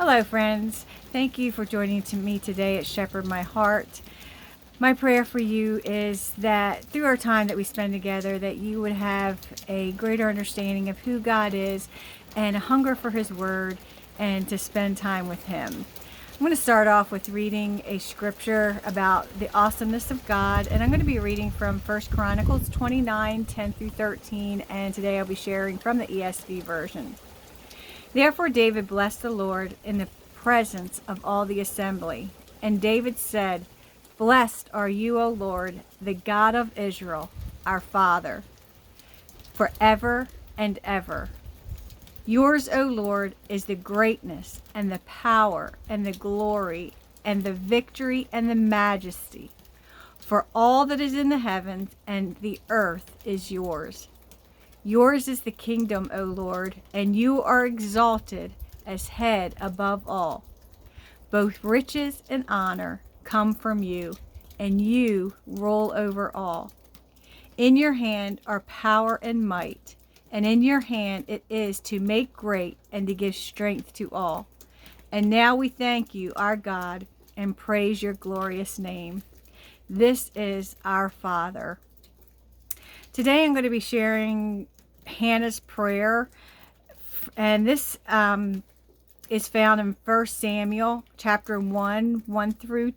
Hello, friends. Thank you for joining me today at Shepherd My Heart. My prayer for you is that through our time that we spend together, that you would have a greater understanding of who God is and a hunger for His Word and to spend time with Him. I'm going to start off with reading a scripture about the awesomeness of God, and I'm going to be reading from 1 Chronicles 29, 10 through 13, and today I'll be sharing from the ESV version. Therefore David blessed the Lord in the presence of all the assembly. And David said, Blessed are you, O Lord, the God of Israel, our Father, forever and ever. Yours, O Lord, is the greatness and the power and the glory and the victory and the majesty. For all that is in the heavens and the earth is yours. Yours is the kingdom, O Lord, and you are exalted as head above all. Both riches and honor come from you, and you rule over all. In your hand are power and might, and in your hand it is to make great and to give strength to all. And now we thank you, our God, and praise your glorious name. This is our Father. Today I'm going to be sharing Hannah's prayer, and this is found in 1 Samuel chapter 1 through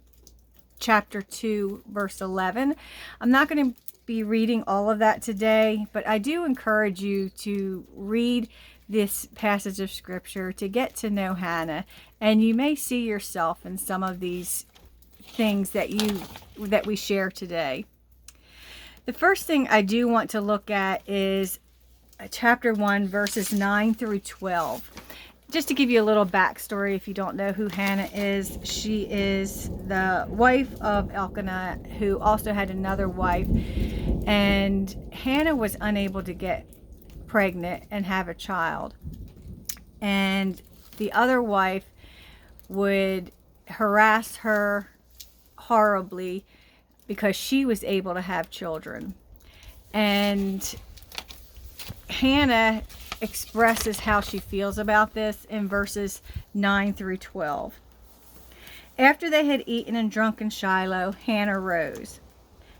chapter 2 verse 11. I'm not going to be reading all of that today, but I do encourage you to read this passage of scripture to get to know Hannah, and you may see yourself in some of these things that we share today. The first thing I do want to look at is chapter 1, verses 9 through 12. Just to give you a little backstory, if you don't know who Hannah is, she is the wife of Elkanah, who also had another wife. And Hannah was unable to get pregnant and have a child. And the other wife would harass her horribly because she was able to have children. And Hannah expresses how she feels about this in verses 9 through 12. After they had eaten and drunk in Shiloh, Hannah rose.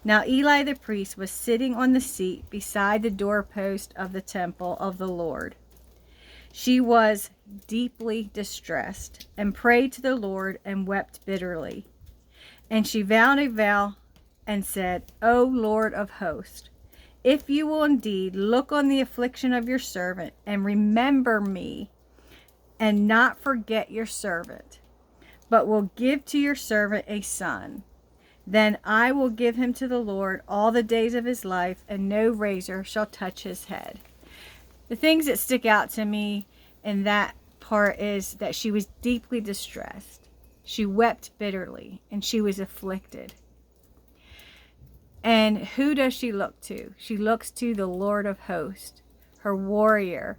Now Eli the priest was sitting on the seat beside the doorpost of the temple of the Lord. She was deeply distressed and prayed to the Lord and wept bitterly. And she vowed a vow and said, O Lord of hosts, if you will indeed look on the affliction of your servant and remember me and not forget your servant, but will give to your servant a son, then I will give him to the Lord all the days of his life, and no razor shall touch his head. The things that stick out to me in that part is that she was deeply distressed. She wept bitterly, and she was afflicted. And who does she look to? She looks to the Lord of hosts, her warrior,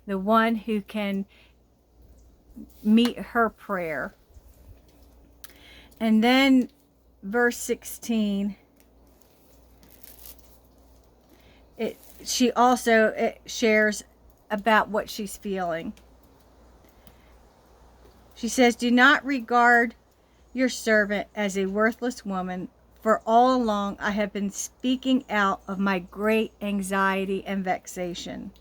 the one who can meet her prayer. And then verse 16, she also shares about what she's feeling. She says, do not regard your servant as a worthless woman, for all along I have been speaking out of my great anxiety and vexation.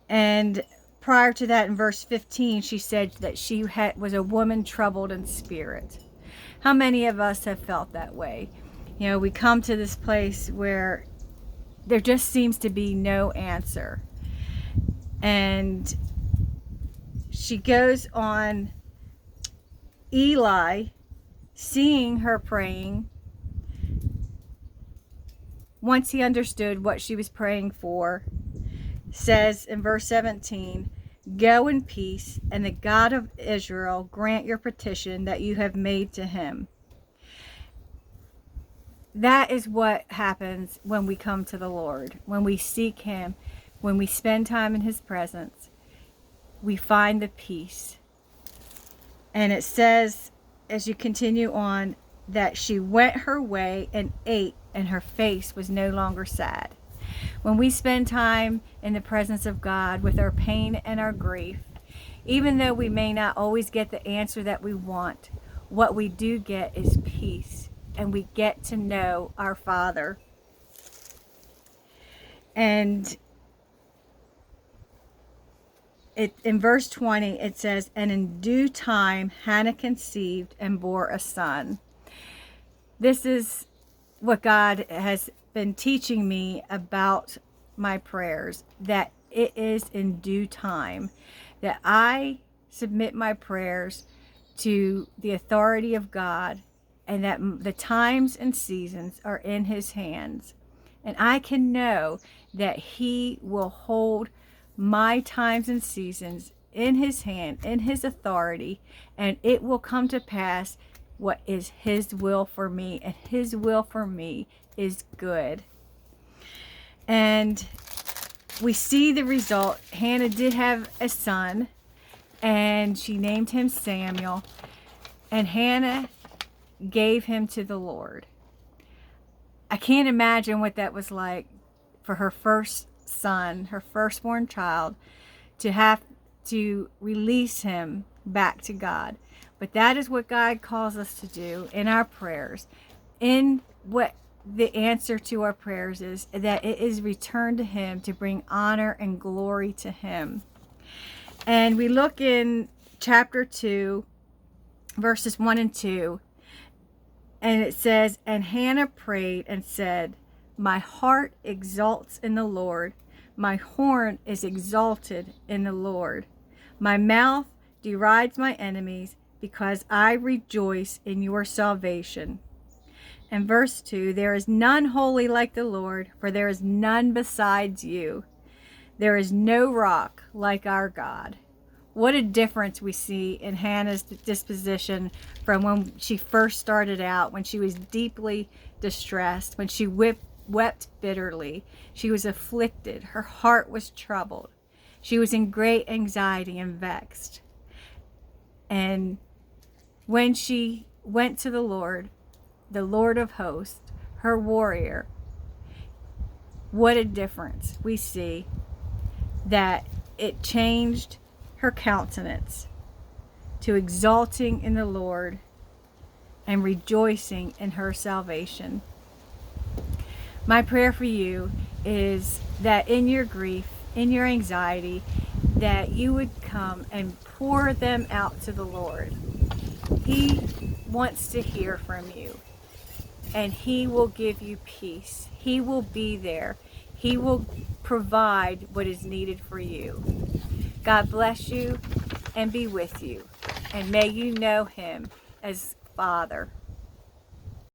And prior to that, in verse 15, she said that she was a woman troubled in spirit. How many of us have felt that way? You know, we come to this place where there just seems to be no answer. And she goes on, Eli, seeing her praying, once he understood what she was praying for, says in verse 17, go in peace, and the God of Israel grant your petition that you have made to him. That is what happens when we come to the Lord, when we seek him, when we spend time in his presence, we find the peace. And it says, as you continue on, that she went her way and ate, and her face was no longer sad. When we spend time in the presence of God with our pain and our grief, Even though we may not always get the answer that we want, what we do get is peace, and we get to know our Father. And in verse 20, it says, and in due time Hannah conceived and bore a son. This is what God has been teaching me about my prayers, that it is in due time, that I submit my prayers to the authority of God, and that the times and seasons are in His hands. And I can know that He will hold my times and seasons in His hand, in His authority, and it will come to pass what is His will for me, and His will for me is good. And we see the result. Hannah did have a son, and she named him Samuel, and Hannah gave him to the Lord. I can't imagine what that was like for her first son, her firstborn child, to have to release him back to God. But that is what God calls us to do in our prayers. In what the answer to our prayers is, that it is returned to Him to bring honor and glory to Him. And we look in chapter 2, verses 1 and 2, and it says, and Hannah prayed and said, my heart exalts in the Lord. My horn is exalted in the Lord. My mouth derides my enemies, because I rejoice in your salvation. And verse 2, there is none holy like the Lord, for there is none besides you. There is no rock like our God. What a difference we see in Hannah's disposition from when she first started out, when she was deeply distressed, when she wept bitterly. She was afflicted. Her heart was troubled. She was in great anxiety and vexed. And when she went to the Lord of hosts, her warrior, what a difference we see, that it changed her countenance to exalting in the Lord and rejoicing in her salvation. My prayer for you is that in your grief, in your anxiety, that you would come and pour them out to the Lord. He wants to hear from you, and He will give you peace. He will be there. He will provide what is needed for you. God bless you and be with you, and may you know Him as Father.